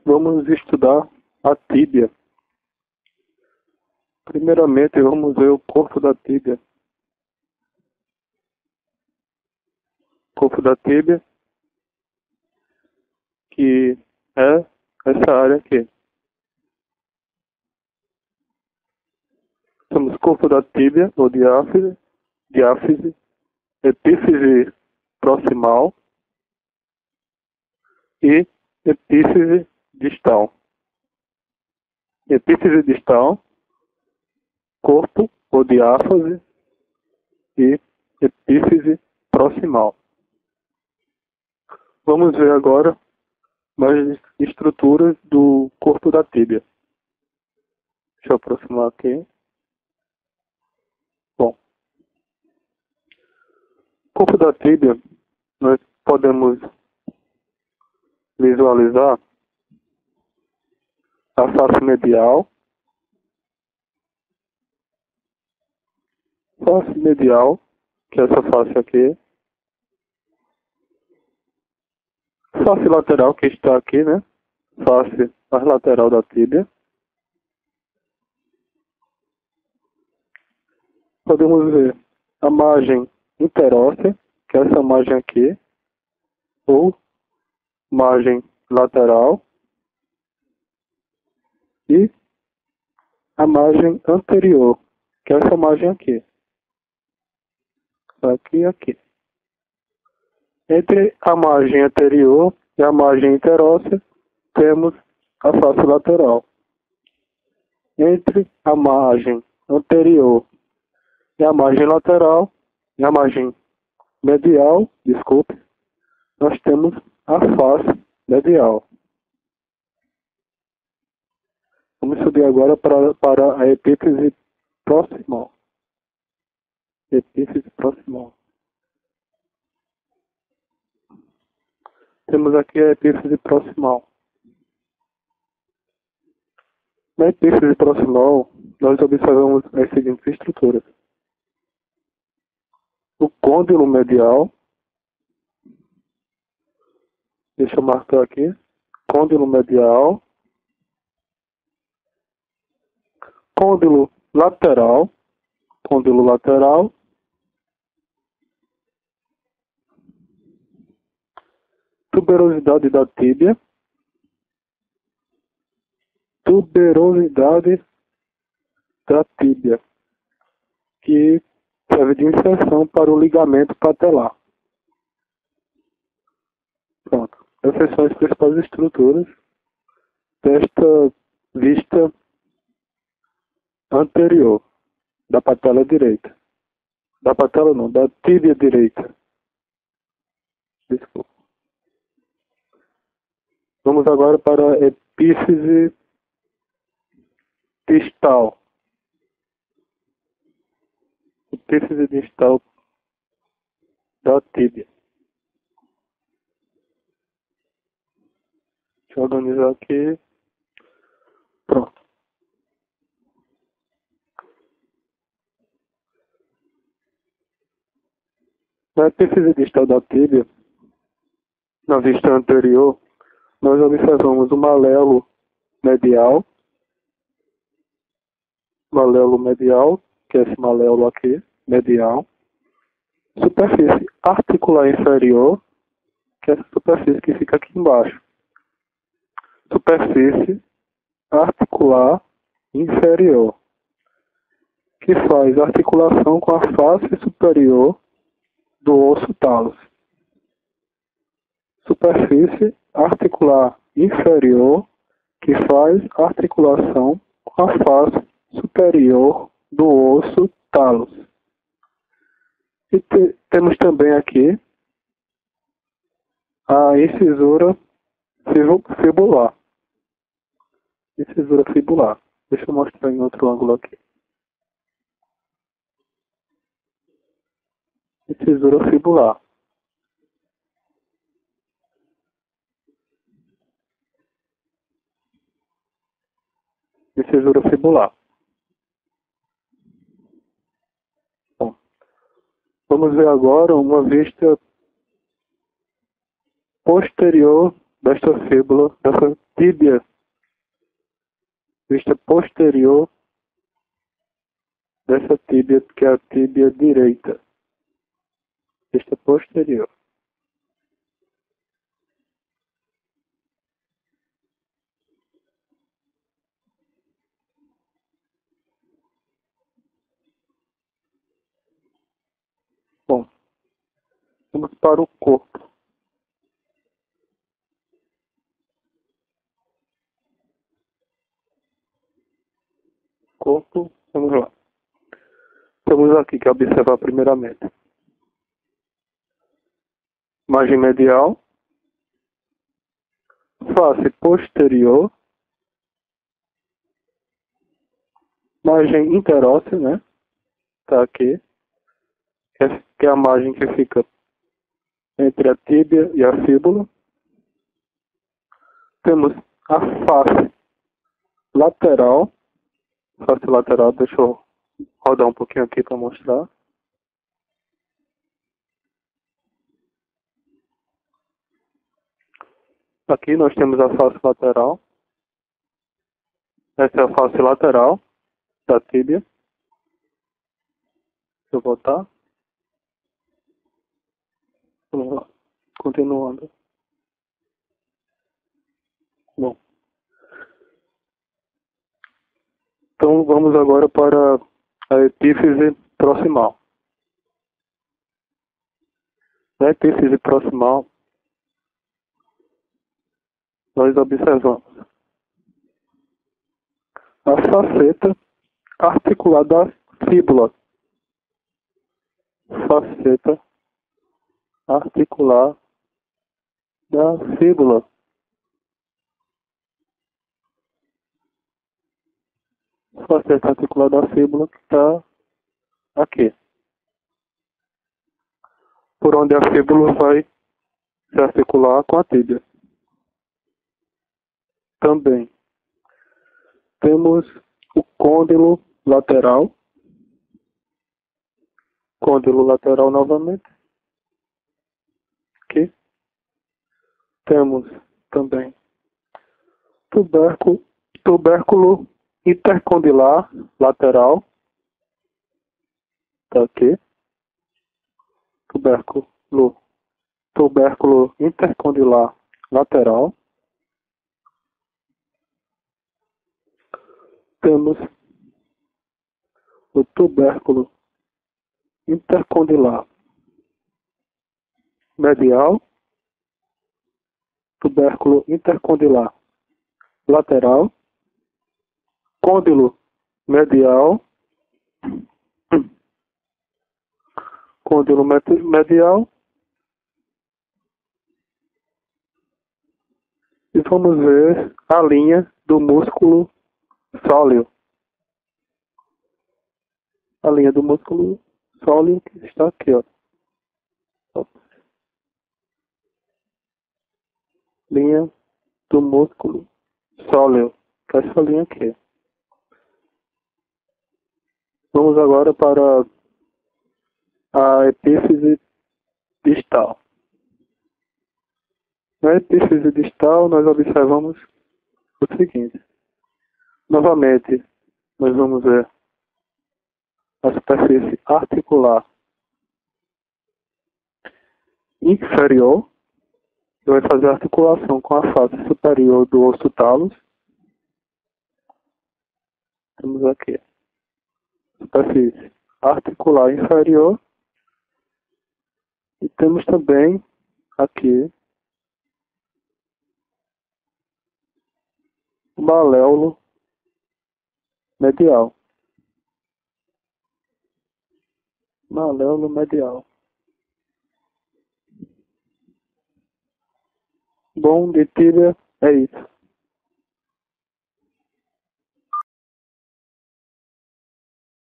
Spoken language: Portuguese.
vamos estudar a tíbia. Primeiramente, vamos ver o corpo da tíbia. O corpo da tíbia, que é essa área aqui. Temos o corpo da tíbia, ou diáfise, epífise proximal e epífise distal. Epífise distal, corpo ou diáfise e epífise proximal. Vamos ver agora mais estruturas do corpo da tíbia. Deixa eu aproximar aqui. Bom, o corpo da tíbia, nós podemos visualizar a face medial, que é essa face aqui, face lateral, que está aqui, né? Face mais lateral da tíbia. Podemos ver a margem interóssea, que é essa margem aqui, ou margem lateral, e a margem anterior, que é essa margem aqui. Aqui e aqui. Entre a margem anterior e a margem interóssea, temos a face lateral. Entre a margem anterior e a margem lateral, e a margem medial, nós temos a face medial. Vamos subir agora para a epífise proximal. Epífise proximal. Temos aqui a epífise proximal. Na epífise proximal, nós observamos as seguintes estruturas. O côndilo medial. Deixa eu marcar aqui. Côndilo medial. Côndilo lateral. Côndilo lateral. Tuberosidade da tíbia. Tuberosidade da tíbia, que serve de inserção para o ligamento patelar. Pronto. Essas são as principais estruturas desta vista anterior da patela direita. Da patela não, da tíbia direita. Desculpa. Vamos agora para a epífise distal. Epífise distal da tíbia. Deixa eu organizar aqui. Pronto. Na epífise distal da tíbia, na vista anterior, nós observamos o malelo medial, que é esse malelo aqui, medial, superfície articular inferior, que é essa superfície que fica aqui embaixo, superfície articular inferior, que faz articulação com a face superior do osso talos. Superfície articular inferior, que faz articulação com a face superior do osso talos. E temos também aqui a incisura fibular. Incisura fibular. Deixa eu mostrar em outro ângulo aqui. Incisura fibular. Incisura fibular. Bom, vamos ver agora uma vista posterior desta fíbula, dessa tíbia, vista posterior dessa tíbia, que é a tíbia direita, vista posterior. Bom, vamos para o corpo. Corpo, vamos lá. Temos aqui que observar primeiramente. Margem medial, face posterior, margem interóssea, né? Tá aqui. Que é a margem que fica entre a tíbia e a fíbula. Temos a face lateral. Face lateral, deixa eu rodar um pouquinho aqui para mostrar. Aqui nós temos a face lateral. Essa é a face lateral da tíbia. Deixa eu voltar. Vamos lá. Continuando. Bom. Então vamos agora para a epífise proximal. Na epífise proximal, nós observamos a faceta articular da fíbula. Faceta articular da fíbula. Faceta articular da fíbula que está aqui. Por onde a fíbula vai se articular com a tíbia. Também temos o côndilo lateral. Côndilo lateral novamente. Aqui. Temos também tubérculo intercondilar lateral. Tá aqui. Tubérculo intercondilar lateral. Temos o tubérculo intercondilar medial, tubérculo intercondilar lateral, côndilo medial, côndilo medial, e vamos ver a linha do músculo sóleo. A linha do músculo sóleo que está aqui, ó. Linha do músculo sóleo, que é essa linha aqui. Vamos agora para a epífise distal. Na epífise distal, nós observamos o seguinte. Novamente, nós vamos ver a superfície articular inferior, que vai fazer articulação com a face superior do osso talos. Temos aqui superfície articular inferior. E temos também aqui o maléolo medial. Maléolo medial. Bom, de tíbia é isso.